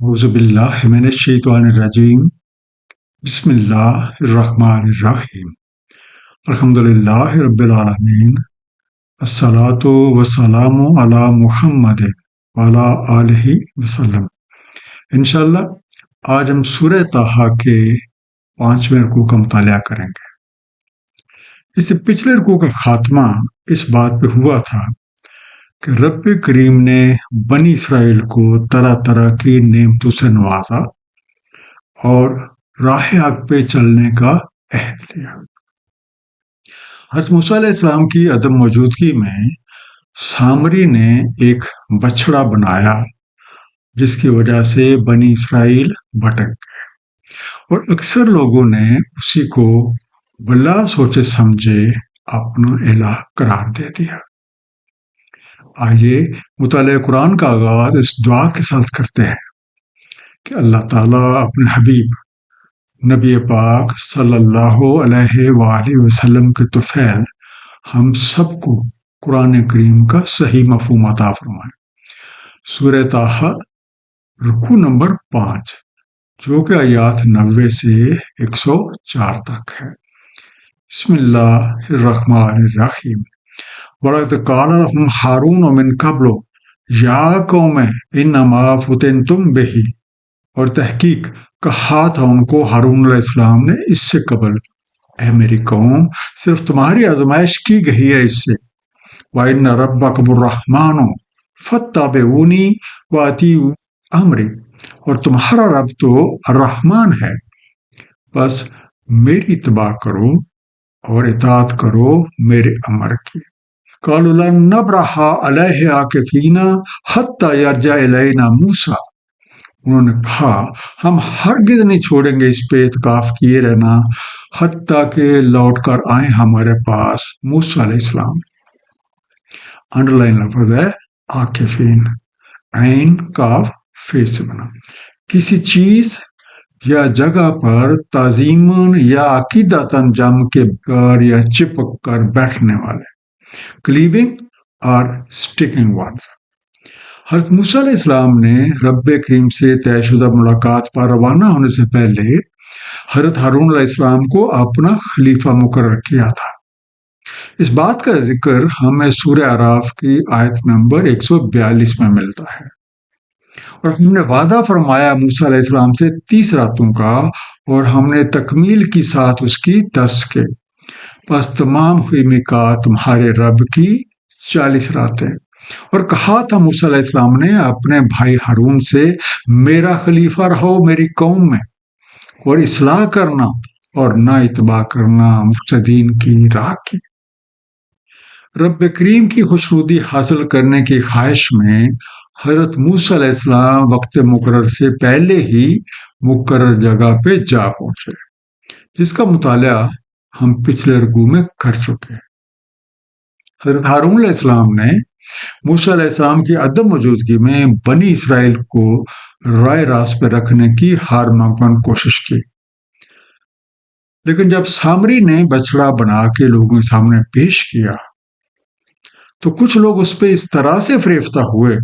أعوذ بالله من الشيطان الرجيم بسم الله الرحمن الرحيم الحمد لله رب العالمين الصلاة والسلام على محمد وعلى آلہ وسلم۔ انشاءاللہ آج ہم سورہ طٰہٰ کے 5ویں رکوع کا مطالعہ کریں گے۔ اس سے پچھلے رکوع کا خاتمہ اس بات پہ ہوا تھا کہ رب کریم نے بنی اسرائیل کو طرح طرح کی نعمتوں سے نوازا اور راہ حق پہ چلنے کا عہد لیا۔ حضرت موسیٰ علیہ السلام کی عدم موجودگی میں سامری نے ایک بچڑا بنایا جس کی وجہ سے بنی اسرائیل بھٹک گئے، اور اکثر لوگوں نے اسی کو بلا سوچے سمجھے اپنا الہ قرار دے دیا۔ آئیے مطالعہ قرآن کا آغاز اس دعا کے ساتھ کرتے ہیں کہ اللہ تعالیٰ اپنے حبیب نبی پاک صلی اللہ علیہ وآلہ وسلم کے طفیل ہم سب کو قرآن کریم کا صحیح مفہوم عطا فرمائے۔ سورہ طٰہٰ رکوع نمبر 5 جو کہ آیات 90 سے 104 تک ہے۔ بسم اللہ الرحمن الرحیم۔ وَلَقَدْ قَالَ لَهُمْ هَارُونُ مِن قَبْلُ يَا قَوْمِ إِنَّمَا فُتِنْتُمْ بِهِ، اور تحقیق کہا تھا ان کو ہارون علیہ السلام نے اس سے قبل، اے میری قوم صرف تمہاری آزمائش کی گئی ہے اس سے۔ وَإِنَّ رَبَّكُمُ الرَّحْمَنُ فَاتَّبِعُونِي وَأَطِیعُوا أَمْرِی، اور تمہارا رب تو الرحمن ہے، بس میری اتباع کرو اور اطاعت کرو میرے امر کی۔ قَالُوا لَن نَّبْرَحَ عَلَیْهِ عَاکِفِینَ حَتَّىٰ یَرْجِعَ إِلَیْنَا موسیٰ، انہوں نے کہا ہم ہرگز نہیں چھوڑیں گے اس پہ اعتکاف کیے رہنا حتیٰ کہ لوٹ کر آئیں ہمارے پاس موسیٰ علیہ السلام۔ انڈر لائن لفظ ہے عاکفین، عین کاف فے سے بنا، کسی چیز یا جگہ پر تعظیماً یا عقیدتاً جم کے کر یا چپک کر بیٹھنے والے، کلیونگ اور سٹکنگ ونس۔ حضرت موسیٰ علیہ السلام نے رب کریم سے طے شدہ ملاقات پر روانہ ہونے سے پہلے حضرت ہارون علیہ السلام کو اپنا خلیفہ مقرر کیا تھا۔ اس بات کا ذکر ہمیں سورہ اعراف کی آیت نمبر 142 میں ملتا ہے، اور ہم نے وعدہ فرمایا موسیٰ علیہ السلام سے 30 راتوں کا، اور ہم نے تکمیل کی ساتھ اس کی 10 کے، پس تمام ہوئی میقات تمہارے رب کی 40 راتیں۔ اور کہا تھا موسیٰ علیہ السلام نے اپنے بھائی ہارون سے میرا خلیفہ رہو میری قوم میں، اور اصلاح کرنا اور نہ اتباع کرنا مفسدین کی راہ کی۔ رب کریم کی خوشنودی حاصل کرنے کی خواہش میں حضرت موسیٰ علیہ السلام وقت مقرر سے پہلے ہی مقرر جگہ پہ جا پہنچے، جس کا مطالعہ ہم پچھلے رکوع میں کر چکے ہیں۔ حضرت ہارون علیہ السلام نے موسیٰ علیہ السلام کی عدم موجودگی میں بنی اسرائیل کو رائے راست پہ رکھنے کی ہر ممکن کوشش کی، لیکن جب سامری نے بچڑا بنا کے لوگوں کے سامنے پیش کیا تو کچھ لوگ اس پہ اس طرح سے فریفتہ ہوئے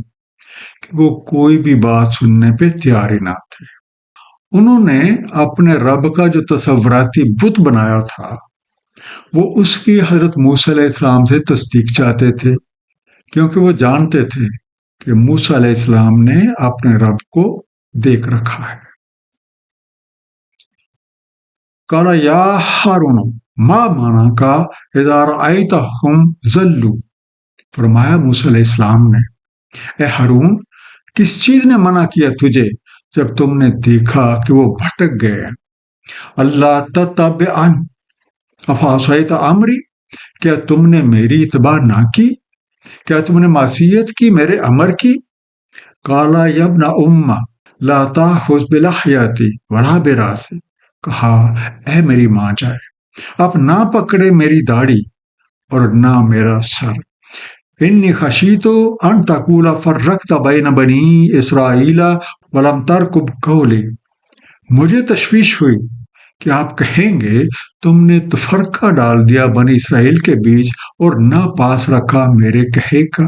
کہ وہ کوئی بھی بات سننے پہ تیار ہی نہ تھے۔ انہوں نے اپنے رب کا جو تصوراتی بت بنایا تھا وہ اس کی حضرت موسیٰ علیہ السلام سے تصدیق چاہتے تھے، کیونکہ وہ جانتے تھے کہ موسیٰ علیہ السلام نے اپنے رب کو دیکھ رکھا ہے۔ قال یا ہارون ما منعک اذا رأیتہم ضلوا، فرمایا موسیٰ علیہ السلام نے اے ہارون کس چیز نے منع کیا تجھے جب تم نے دیکھا کہ وہ بھٹک گئے ہیں؟ اللہ تتبعن افعصیت امری، کیا تم نے میری اتباع نہ کی؟ کیا تم نے معصیت کی میرے امر کی؟ قال یا ابن ام لا تاخذ بلحیتی ولا براسی، کہا اے میری ماں جائے اب نہ پکڑے میری داڑھی اور نہ میرا سر، انی خشیت ان تقول فرقت بین بنی اسرائیل ولم ترقب قولی، مجھے تشویش ہوئی کہ آپ کہیں گے تم نے تفرقہ ڈال دیا بنی اسرائیل کے بیچ اور نہ پاس رکھا میرے کہے کا۔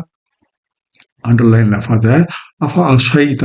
انڈر لائن لفظ ہے افعصیت،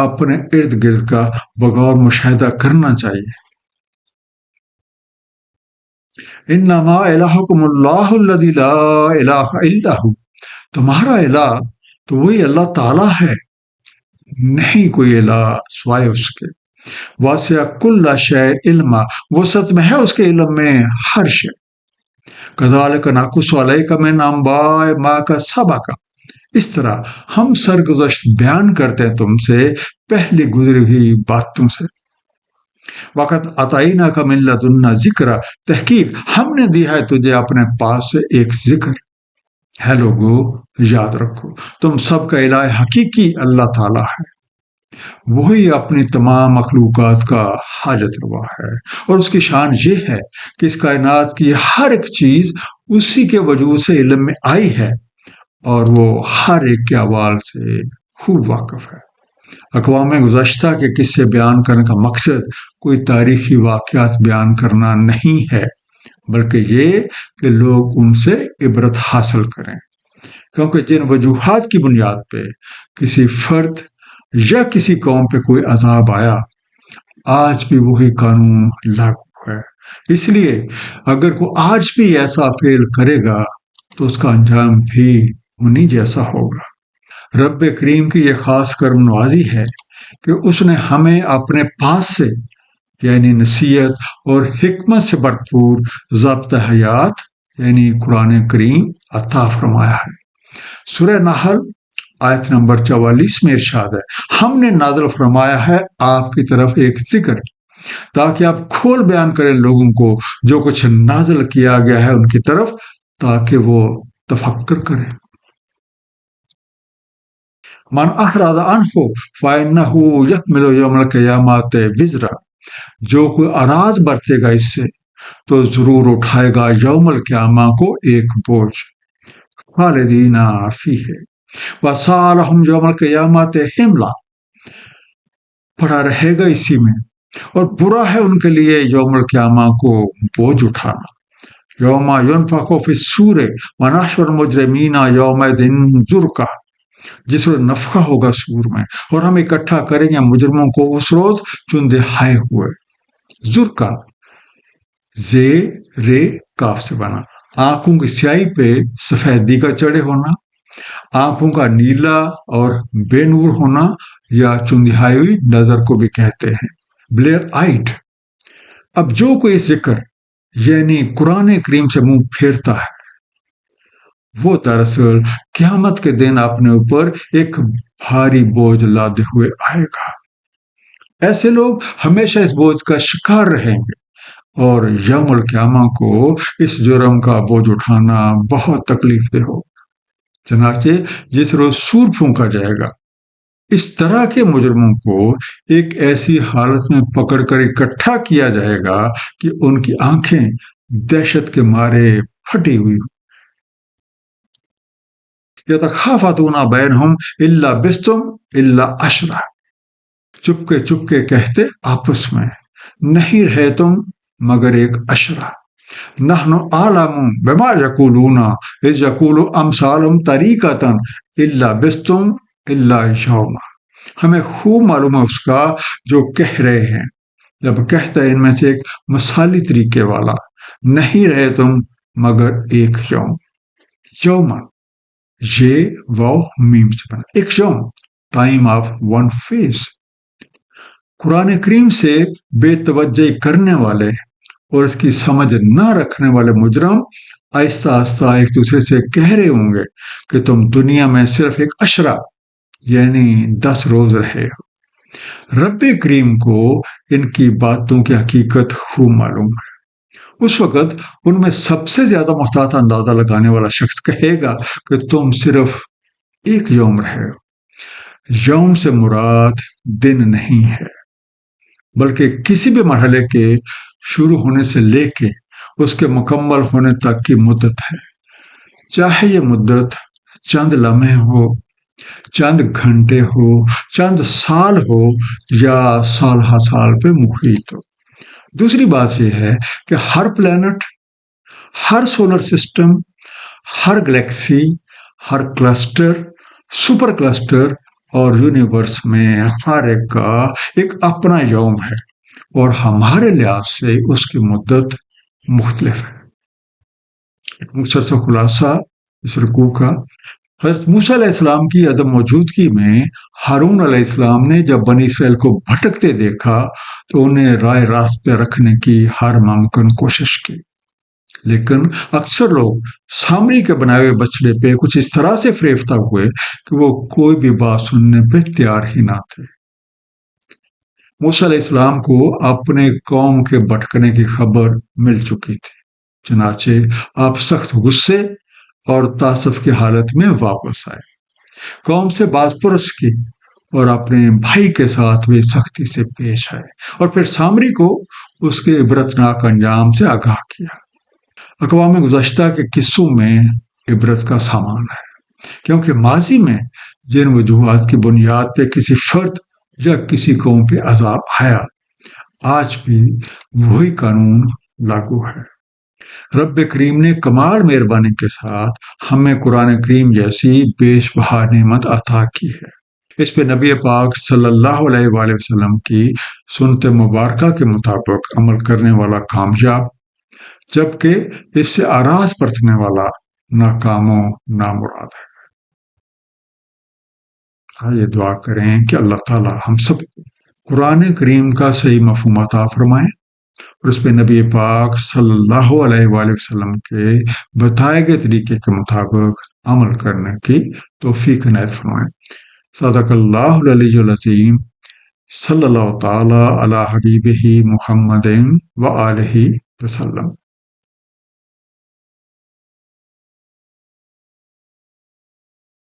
اپنے ارد گرد کا بغور مشاہدہ کرنا چاہیے۔ انما الہکم اللہ الذی لا الہ الا ہو، تمہارا الہ تو وہی اللہ تعالیٰ ہے، نہیں کوئی الہ سوائے اس کے۔ واسع کل شیء علما، وسعت میں ہے اس کے علم میں ہر شے۔ کذالک نقص علیک من انباء ما قد سبق، اس طرح ہم سرگزشت بیان کرتے ہیں تم سے پہلے گزری ہوئی باتوں سے۔ وقت اتیناک من لدنا ذکر، تحقیق ہم نے دیا ہے تجھے اپنے پاس سے ایک ذکر۔ ہے لوگو، یاد رکھو تم سب کا الہ حقیقی اللہ تعالیٰ ہے، وہی اپنی تمام مخلوقات کا حاجت روا ہے، اور اس کی شان یہ ہے کہ اس کائنات کی ہر ایک چیز اسی کے وجود سے علم میں آئی ہے، اور وہ ہر ایک کے احوال سے خوب واقف ہے۔ اقوام گزشتہ کے قصے بیان کرنے کا مقصد کوئی تاریخی واقعات بیان کرنا نہیں ہے، بلکہ یہ کہ لوگ ان سے عبرت حاصل کریں، کیونکہ جن وجوہات کی بنیاد پہ کسی فرد یا کسی قوم پہ کوئی عذاب آیا، آج بھی وہی قانون لاگو ہے۔ اس لیے اگر کوئی آج بھی ایسا فعل کرے گا تو اس کا انجام بھی انہی جیسا ہوگا۔ رب کریم کی یہ خاص کرم نوازی ہے کہ اس نے ہمیں اپنے پاس سے یعنی نصیحت اور حکمت سے بھرپور ضابطہ حیات یعنی قرآن کریم عطا فرمایا ہے۔ سورہ نحل آیت نمبر 44 میں ارشاد ہے، ہم نے نازل فرمایا ہے آپ کی طرف ایک ذکر، تاکہ آپ کھول بیان کریں لوگوں کو جو کچھ نازل کیا گیا ہے ان کی طرف، تاکہ وہ تفکر کریں۔ من احرض عنہ فإنہ یحمل یوم القیامت وزرا، جو کوئی اراض برتے گا اس سے تو ضرور اٹھائے گا یوم القیامہ کو ایک بوجھ۔ خالدین فیہ وسالہم یوم القیامت حملا، پڑا رہے گا اسی میں، اور برا ہے ان کے لیے یوم القیامہ کو بوجھ اٹھانا۔ یوم ینفخ فی الصور ونحشر المجرمین یومئذ زرقا، جس روز نفخہ ہوگا سور میں اور ہم اکٹھا کریں گے مجرموں کو اس روز چن دہائے ہوئے۔ زرقا زے رے کاف سے بنا، آنکھوں کی سیاہی پہ سفیدی کا چڑھے ہونا، آنکھوں کا نیلا اور بے نور ہونا، یا چندہائی ہوئی نظر کو بھی کہتے ہیں، بلیئر آئٹ۔ اب جو کوئی ذکر یعنی قرآن کریم سے منہ پھیرتا ہے وہ دراصل قیامت کے دن اپنے اوپر ایک بھاری بوجھ لادے ہوئے آئے گا۔ ایسے لوگ ہمیشہ اس بوجھ کا شکار رہیں گے، اور یوم القیامہ کو اس جرم کا بوجھ اٹھانا بہت تکلیف دہ ہوگا۔ چنانچہ جس روز سور پھونکا جائے گا، اس طرح کے مجرموں کو ایک ایسی حالت میں پکڑ کر اکٹھا کیا جائے گا کہ ان کی آنکھیں دہشت کے مارے پھٹی ہوئی ہوں۔ یتخافتون بینہم الا بستم الا عشرہ، چپکے چپکے کہتے آپس میں، نہیں رہے تم مگر ایک عشرہ۔ نحن اعلم بما یقولون اذ یقول امثالهم طریقۃ الا بستم الا یوما، ہمیں خوب معلوم ہے اس کا جو کہہ رہے ہیں جب کہتا ہے ان میں سے ایک مثالی طریقے والا، نہیں رہے تم مگر ایک یوم۔ یوما یہ واو میم سے بنا، ایک یوم، ٹائم آف ون فیس۔ قرآن کریم سے بے توجہی کرنے والے اور اس کی سمجھ نہ رکھنے والے مجرم آہستہ آہستہ ایک دوسرے سے کہہ رہے ہوں گے کہ تم دنیا میں صرف ایک عشرہ یعنی 10 روز رہے ہو۔ رب کریم کو ان کی باتوں کی حقیقت خوب معلوم ہے۔ اس وقت ان میں سب سے زیادہ محتاط اندازہ لگانے والا شخص کہے گا کہ تم صرف ایک یوم رہے ہو۔ یوم سے مراد دن نہیں ہے، بلکہ کسی بھی مرحلے کے شروع ہونے سے لے کے اس کے مکمل ہونے تک کی مدت ہے، چاہے یہ مدت چند لمحے ہو، چند گھنٹے ہو، چند سال ہو، یا سال ہا سال پہ محیط ہو۔ دوسری بات یہ ہے کہ ہر پلانٹ، ہر سولر سسٹم، ہر گلیکسی، ہر کلسٹر، سپر کلسٹر اور یونیورس میں ہر ایک کا ایک اپنا یوم ہے اور ہمارے لحاظ سے اس کی مدت مختلف ہے۔ ایک مختصر سا خلاصہ اس رکوع کا، حضرت موسیٰ علیہ السلام کی عدم موجودگی میں ہارون علیہ السلام نے جب بنی اسرائیل کو بھٹکتے دیکھا تو انہیں رائے راست پہ رکھنے کی ہر ممکن کوشش کی، لیکن اکثر لوگ سامری کے بنائے ہوئے بچڑے پہ کچھ اس طرح سے فریفتہ ہوئے کہ وہ کوئی بھی بات سننے پہ تیار ہی نہ تھے۔ موسیٰ علیہ السلام کو اپنے قوم کے بھٹکنے کی خبر مل چکی تھی، چنانچہ آپ سخت غصے اور تعصب کی حالت میں واپس آئے، قوم سے باز پرس کی اور اپنے بھائی کے ساتھ بھی سختی سے پیش آئے، اور پھر سامری کو اس کے عبرتناک انجام سے آگاہ کیا۔ اقوام گزشتہ کے قصوں میں عبرت کا سامان ہے، کیونکہ ماضی میں جن وجوہات کی بنیاد پہ کسی فرد یا کسی قوم پہ عذاب آیا، آج بھی وہی قانون لاگو ہے۔ رب کریم نے کمال مہربانی کے ساتھ ہمیں قرآن کریم جیسی بیش بہا نعمت عطا کی ہے۔ اس پہ نبی پاک صلی اللہ علیہ وآلہ وسلم کی سنت مبارکہ کے مطابق عمل کرنے والا کامیاب، جبکہ اس سے آراز برتنے والا ناکام و نامراد ہے۔ یہ دعا کریں کہ اللہ تعالی ہم سب کو قرآن کریم کا صحیح مفہوم عطا فرمائیں اور اس پہ نبی پاک صلی اللہ علیہ وآلہ وسلم کے بتائے گئے طریقے کے مطابق عمل کرنے کی توفیق عنایت فرمائیں۔ صدق اللہ العلی العظیم، صلی اللہ تعالی علی حبیبہ محمد وآلہ وسلم۔